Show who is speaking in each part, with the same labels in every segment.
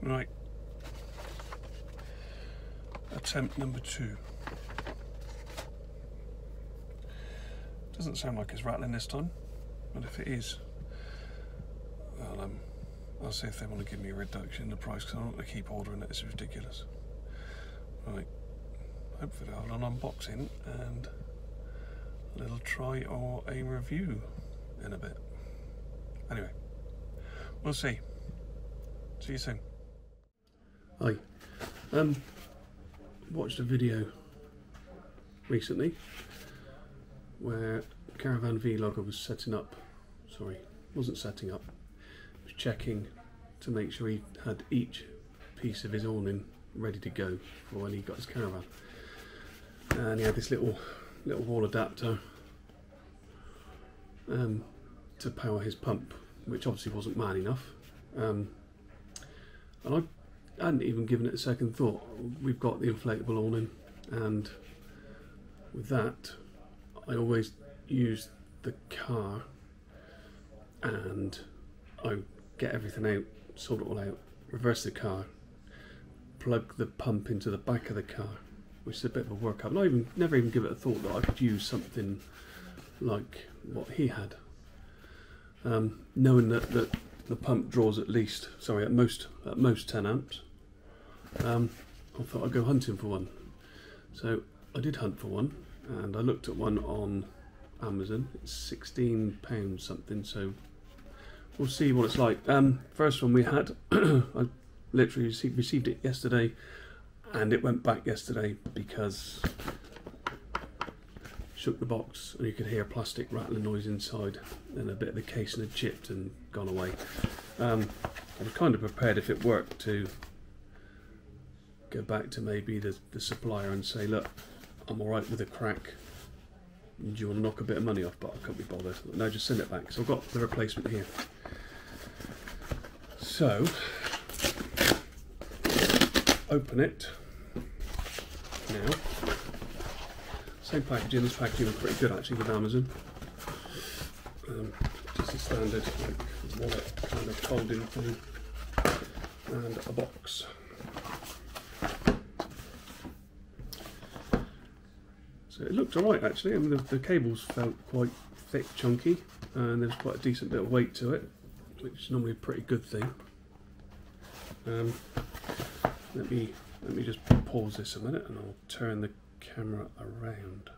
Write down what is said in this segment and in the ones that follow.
Speaker 1: Right, attempt number 2. Doesn't sound like it's rattling this time, but if it is, I'll see if they want to give me a reduction in the price, because I don't want to keep ordering it. It's ridiculous. Right, hopefully I'll have an unboxing and a little try or a review in a bit. Anyway, we'll see. See you soon. Hi, watched a video recently where Caravan VLogger was setting up, wasn't setting up, was checking to make sure he had each piece of his awning ready to go for when he got his caravan. And he had this little wall adapter to power his pump, which obviously wasn't man enough. And I hadn't even given it a second thought. We've got the inflatable awning, and with that I always use the car and I get everything out, sort it all out, reverse the car, plug the pump into the back of the car, which is a bit of a workout. Never even give it a thought that I could use something like what he had, knowing that the pump draws at most 10 amps. I thought I'd go hunting for one, so I did hunt for one, and I looked at one on Amazon. It's £16 something, so we'll see what it's like. First one we had, I literally received it yesterday, and it went back yesterday because shook the box and you could hear plastic rattling noise inside, and a bit of the casing had chipped and gone away. I was kind of prepared, if it worked, to go back to maybe the supplier and say, look, I'm alright with a crack, do you want to knock a bit of money off? But I couldn't be bothered. No, just send it back. So I've got the replacement here. So open it now. Same packaging. This packaging was pretty good actually with Amazon. Just a standard wallet kind of folding thing, and a box. So it looked alright actually. I mean, the cables felt quite thick, chunky, and there was quite a decent bit of weight to it, which is normally a pretty good thing. Let me just pause this a minute and I'll turn the camera around.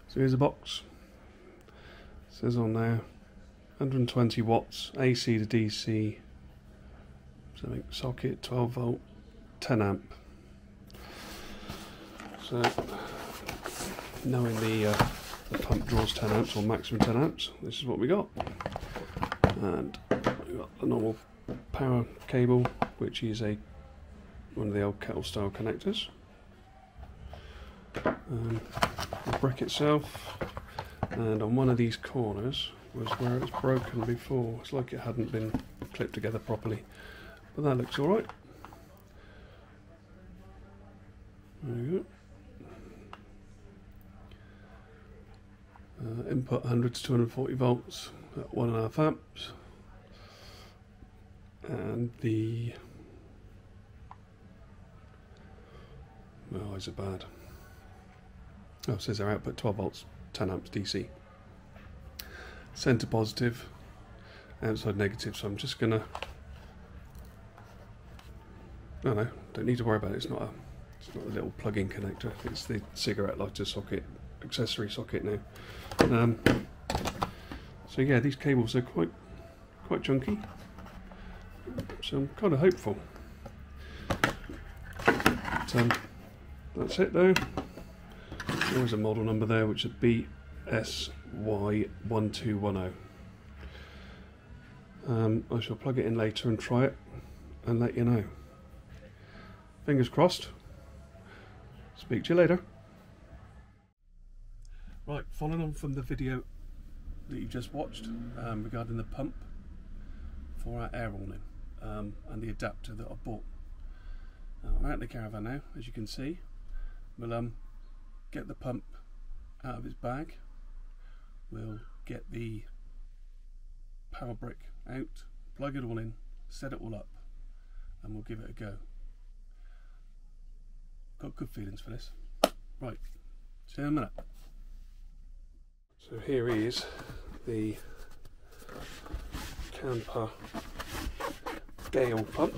Speaker 1: So here's a box. It says on there 120 watts, AC to DC, something socket, 12 volt, 10 amp. So knowing the pump draws 10 amps or maximum 10 amps, this is what we got. And we got the normal power cable, which is one of the old kettle style connectors. The brick itself, and on one of these corners was where it was broken before. It's like it hadn't been clipped together properly, but that looks alright. There you go. Input 100 to 240 volts at 1.5 amps, and the eyes are bad. Oh, it says our output 12 volts, 10 amps DC. Centre positive, outside negative. So I'm just gonna. No, don't need to worry about it. It's not a little plug-in connector. It's the cigarette lighter socket, accessory socket now. So yeah, these cables are quite chunky, so I'm kind of hopeful. But, that's it though. There is a model number there, which is BSY1210. I shall plug it in later and try it and let you know. Fingers crossed. Speak to you later. Right, following on from the video that you just watched regarding the pump for our air awning and the adapter that I bought. I'm out in the caravan now, as you can see. We'll get the pump out of its bag. We'll get the power brick out, plug it all in, set it all up, and we'll give it a go. Got good feelings for this. Right, see you in a minute. So here is the Kampa Gale pump.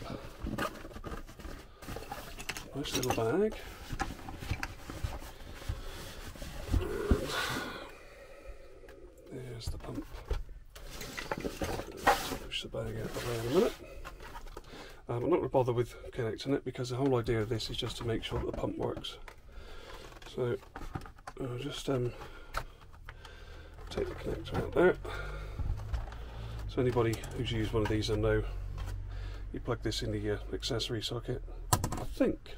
Speaker 1: Nice little bag. And there's the pump. Push the bag out of the way in a minute. I'm not going to bother with connecting it because the whole idea of this is just to make sure that the pump works. So I'll just take the connector out there. So anybody who's used one of these will know you plug this into your accessory socket. I think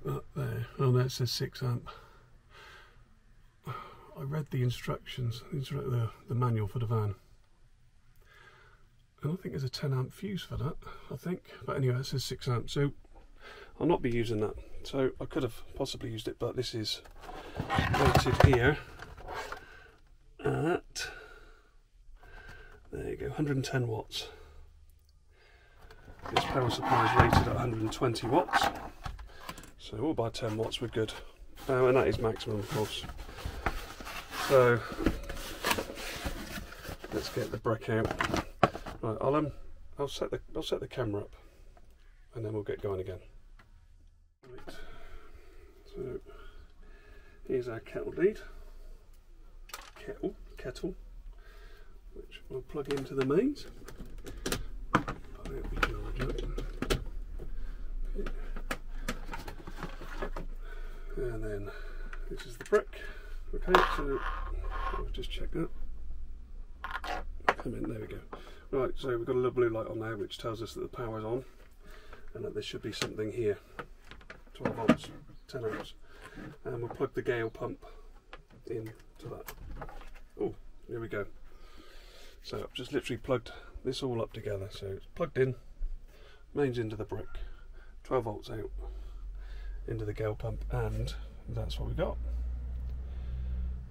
Speaker 1: that there, oh no, it says 6 amp. I read the instructions, the manual for the van. And I think there's a 10 amp fuse for that, I think. But anyway, it says 6 amp, so I'll not be using that. So I could have possibly used it, but this is rated here at, there you go, 110 watts. This power supply is rated at 120 watts. So all by 10 watts we're good. And that is maximum, of course. So let's get the brick out. Right, I'll set the camera up, and then we'll get going again. Right. So here's our kettle lead. Kettle, which we'll plug into the mains. And then this is the brick. Okay, so I'll just check that. Come in, there we go. Right, so we've got a little blue light on there which tells us that the power's on, and that there should be something here. 12 volts, 10 amps. And we'll plug the Gale pump into that. Oh, here we go. So I've just literally plugged this all up together. So it's plugged in, mains into the brick, 12 volts out into the Gale pump, and that's what we got.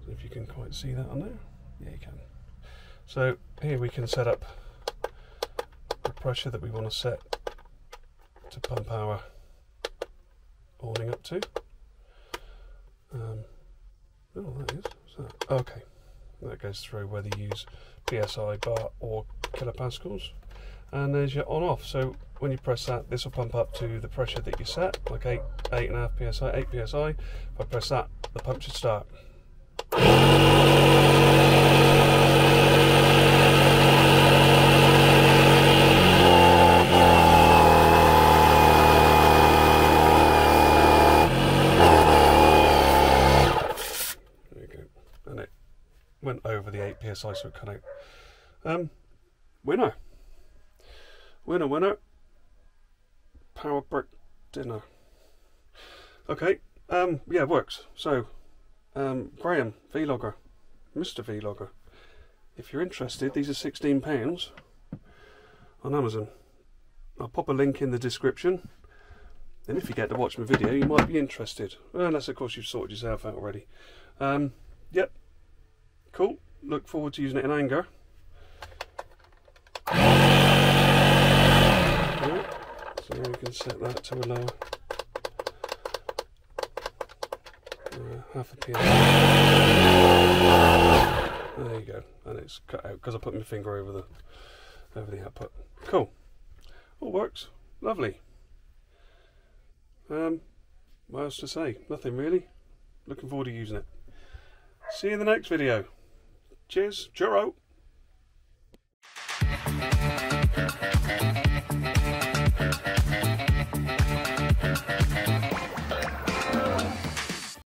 Speaker 1: So if you can quite see that on there, yeah you can. So here we can set up the pressure that we want to set to pump our awning up to. Oh, that is. So, okay, that goes through whether you use PSI, bar or kilopascals. And there's your on off. So when you press that, this will pump up to the pressure that you set, like 8.5 psi, 8 psi. If I press that, the pump should start. Went over the 8 psi, so it cut out. Winner. Power brick dinner. Okay, yeah, it works. So, Graham VLogger, Mr. VLogger. If you're interested, these are £16 on Amazon. I'll pop a link in the description, and if you get to watch my video, you might be interested. Unless, of course, you've sorted yourself out already. Yep. Cool. Look forward to using it in anger. Right. So now we can set that to a lower. Half a psi. There you go. And it's cut out because I put my finger over the output. Cool. All works. Lovely. What else to say? Nothing really. Looking forward to using it. See you in the next video. Cheers, churro!